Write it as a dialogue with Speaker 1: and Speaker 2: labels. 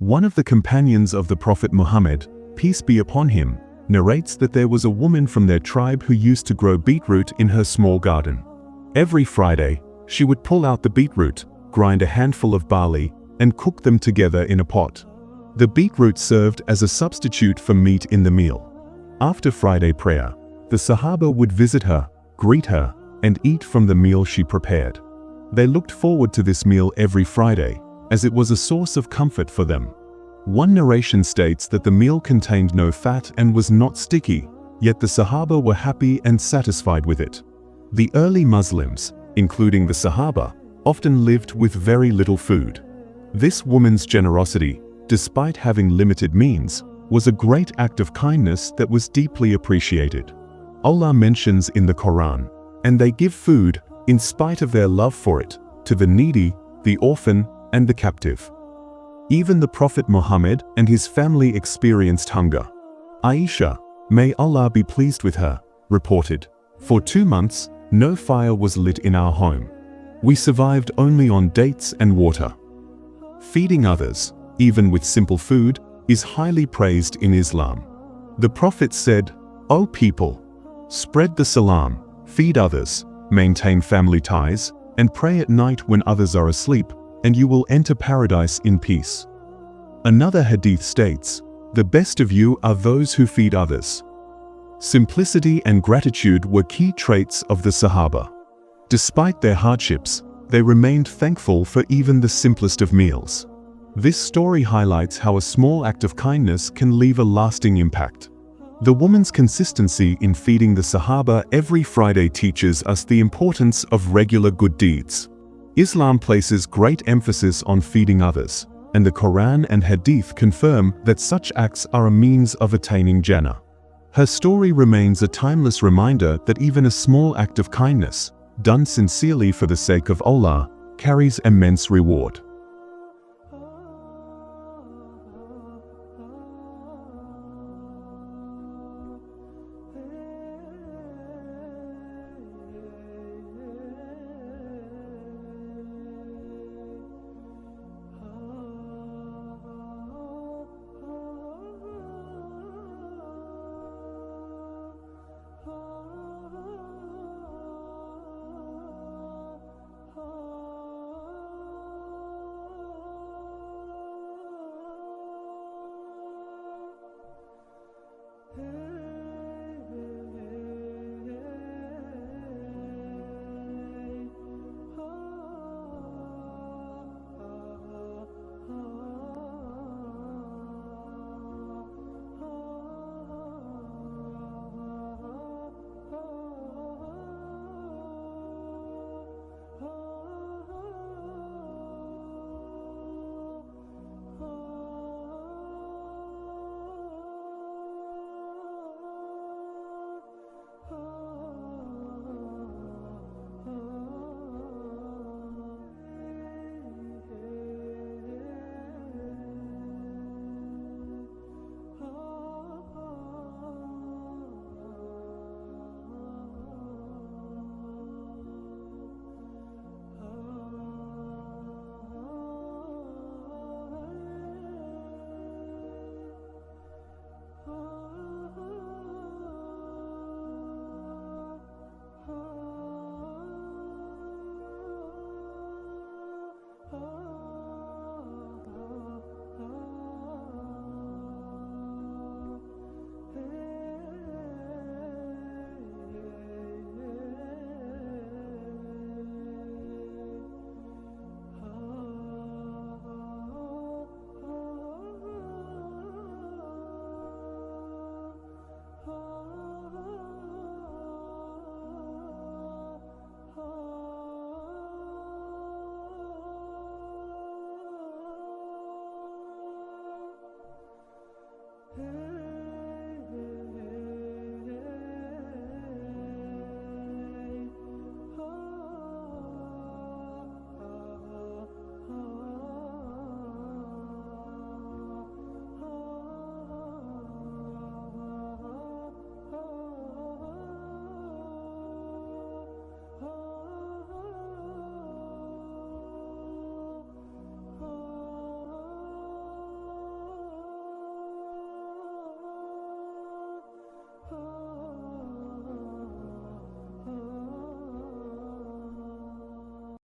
Speaker 1: One of the companions of the Prophet Muhammad, peace be upon him, narrates that there was a woman from their tribe who used to grow beetroot in her small garden. Every Friday, she would pull out the beetroot, grind a handful of barley, and cook them together in a pot. The beetroot served as a substitute for meat in the meal. After Friday prayer, the Sahaba would visit her, greet her, and eat from the meal she prepared. They looked forward to this meal every Friday, as it was a source of comfort for them. One narration states that the meal contained no fat and was not sticky, yet the Sahaba were happy and satisfied with it. The early Muslims, including the Sahaba, often lived with very little food. This woman's generosity, despite having limited means, was a great act of kindness that was deeply appreciated. Allah mentions in the Quran, "And they give food, in spite of their love for it, to the needy, the orphan, and the captive." Even the Prophet Muhammad and his family experienced hunger. Aisha, may Allah be pleased with her, reported, "For 2 months, no fire was lit in our home. We survived only on dates and water." Feeding others, even with simple food, is highly praised in Islam. The Prophet said, "O people, spread the salam, feed others, maintain family ties, and pray at night when others are asleep, and you will enter paradise in peace." Another hadith states, "The best of you are those who feed others." Simplicity and gratitude were key traits of the Sahaba. Despite their hardships, they remained thankful for even the simplest of meals. This story highlights how a small act of kindness can leave a lasting impact. The woman's consistency in feeding the Sahaba every Friday teaches us the importance of regular good deeds. Islam places great emphasis on feeding others, and the Quran and Hadith confirm that such acts are a means of attaining Jannah. Her story remains a timeless reminder that even a small act of kindness, done sincerely for the sake of Allah, carries immense reward.